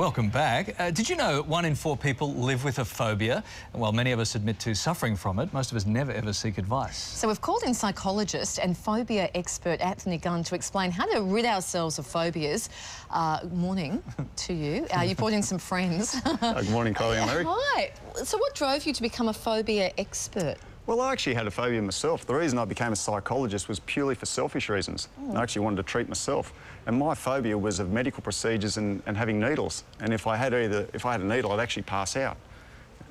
Welcome back. Did you know 1 in 4 people live with a phobia? And while many of us admit to suffering from it, most of us never ever seek advice. So we've called in psychologist and phobia expert Anthony Gunn to explain how to rid ourselves of phobias. Morning to you. You brought in some friends. Good morning, Kylie and Larry. Hi. So what drove you to become a phobia expert? Well, I actually had a phobia myself. The reason I became a psychologist was purely for selfish reasons. I actually wanted to treat myself. And my phobia was of medical procedures and having needles. And if I had a needle, I'd actually pass out.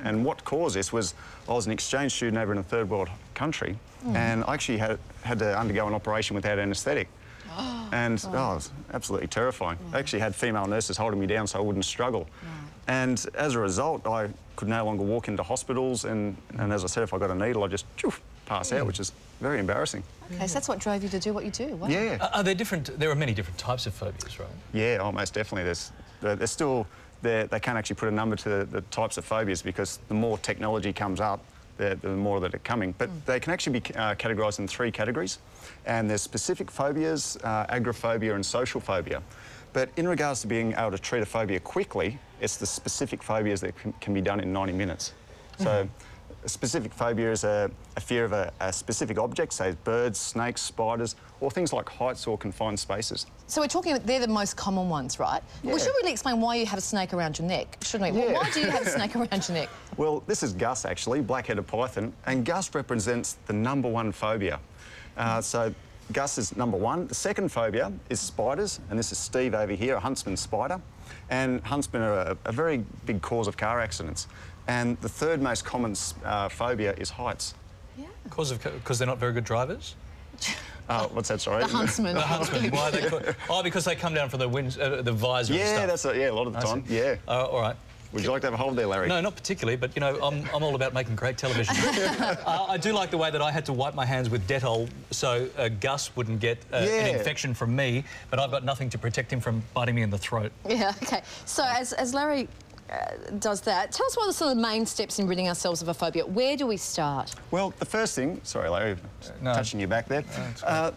And what caused this was I was an exchange student over in a third world country, and I actually had to undergo an operation without anaesthetic. And it was absolutely terrifying. I actually had female nurses holding me down so I wouldn't struggle. And as a result, I could no longer walk into hospitals, and as I said, if I got a needle, I'd just pass out, which is very embarrassing. Okay, so that's what drove you to do what you do. Wow. Yeah. Are there different? There are many different types of phobias, right? Yeah, oh, most definitely. There's still they can't actually put a number to the types of phobias because the more technology comes up, the more that are coming. But they can actually be categorised in 3 categories, and there's specific phobias, agoraphobia, and social phobia. But in regards to being able to treat a phobia quickly, it's the specific phobias that can be done in 90 minutes. So a specific phobia is a fear of a specific object, say birds, snakes, spiders, or things like heights or confined spaces. So we're talking about, they're the most common ones, right? Yeah. We should really explain why you have a snake around your neck, shouldn't we? Yeah. Why do you have a snake around your neck? Well, this is Gus, actually, black-headed python, and Gus represents the #1 phobia. So Gus is #1. The second phobia is spiders, and this is Steve over here, a huntsman spider. And huntsmen are a very big cause of car accidents. And the third most common phobia is heights. Yeah. Because they're not very good drivers? What's that, sorry? The huntsman. The huntsman. Why are they called? Oh, because they come down from the visor and stuff. That's a lot of the time. Yeah. All right. Would you like to have a hold there, Larry? No, not particularly, but, you know, I'm all about making great television. I do like the way that I had to wipe my hands with Dettol so Gus wouldn't get an infection from me, but I've got nothing to protect him from biting me in the throat. Yeah, OK. So as Larry does that, tell us what are some of the main steps in ridding ourselves of a phobia. Where do we start? Well, the first thing... Sorry, Larry, touching you back there.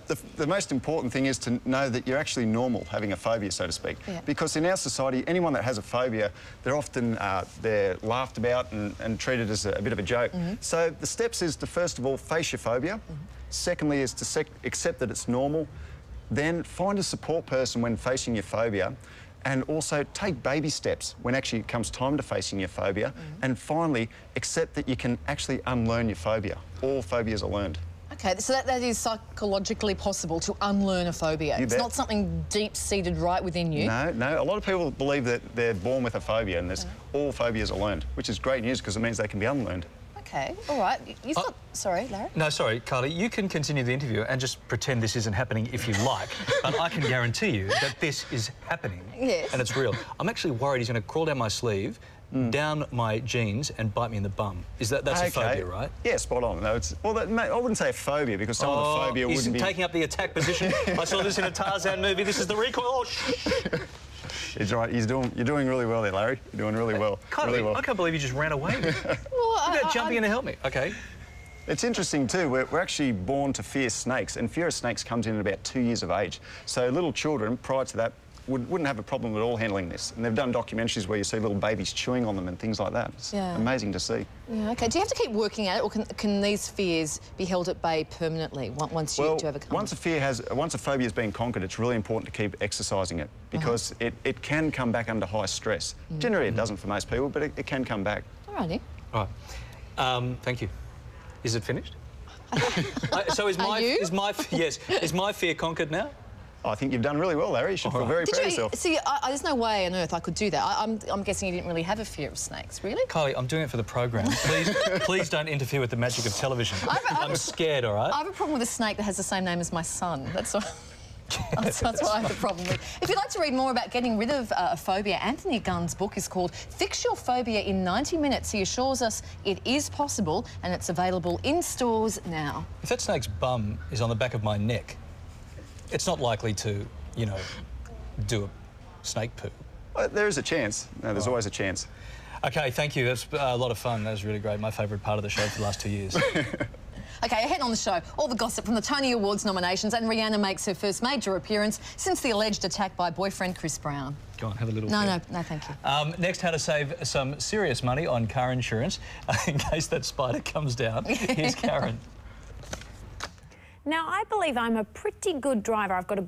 The most important thing is to know that you're actually normal having a phobia, so to speak. Yeah. Because in our society, anyone that has a phobia, they're often they're laughed about and treated as a bit of a joke. So the steps is to, first of all, face your phobia. Secondly is to accept that it's normal. Then find a support person when facing your phobia. And also take baby steps when actually it comes time to facing your phobia. And finally, accept that you can actually unlearn your phobia. All phobias are learned. OK, so that is psychologically possible to unlearn a phobia. It's not something deep-seated right within you. No. A lot of people believe that they're born with a phobia and all phobias are learned, which is great news because it means they can be unlearned. OK, all right. You've got... Sorry, Larry? No, sorry, Kylie. You can continue the interview and just pretend this isn't happening if you like. But I can guarantee you that this is happening. Yes. And it's real. I'm actually worried he's going to crawl down my sleeve, down my jeans and bite me in the bum. That's a phobia, right? Yeah, spot on. No, I wouldn't say a phobia because some of the phobia wouldn't be... He's taking up the attack position. I saw this in a Tarzan movie. This is the recoil. Oh, He's right. You're doing really well there, Larry. You're doing really well. I can't believe you just ran away. Well, You're jumping in to help me. OK. It's interesting too, we're actually born to fear snakes, and fear of snakes comes in at about 2 years of age. So little children, prior to that, wouldn't have a problem at all handling this. And they've done documentaries where you see little babies chewing on them and things like that. It's amazing to see. Yeah, OK. Do you have to keep working at it, or can these fears be held at bay permanently once you overcome them? Once a phobia has been conquered, it's really important to keep exercising it because it can come back under high stress. Generally, it doesn't for most people, but it can come back. All righty. All right. Thank you. Is it finished? So is my fear conquered now? I think you've done really well, Larry. You should feel very proud of yourself. See, there's no way on earth I could do that. I'm guessing you didn't really have a fear of snakes, really? Kylie, I'm doing it for the program. Please don't interfere with the magic of television. I'm scared, all right? I have a problem with a snake that has the same name as my son. That's why. That's what I have a problem with. If you'd like to read more about getting rid of a phobia, Anthony Gunn's book is called Fix Your Phobia in 90 Minutes. He assures us it is possible and it's available in stores now. If that snake's bum is on the back of my neck, it's not likely to, you know, do a snake poo. Well, there is a chance. No, there's always a chance. OK, thank you. That's a lot of fun. That was really great. My favourite part of the show for the last 2 years. OK, ahead on the show, all the gossip from the Tony Awards nominations, and Rihanna makes her first major appearance since the alleged attack by boyfriend Chris Brown. Go on, have a little No, thank you. Next, how to save some serious money on car insurance in case that spider comes down. Here's Karen. Now, I believe I'm a pretty good driver. I've got a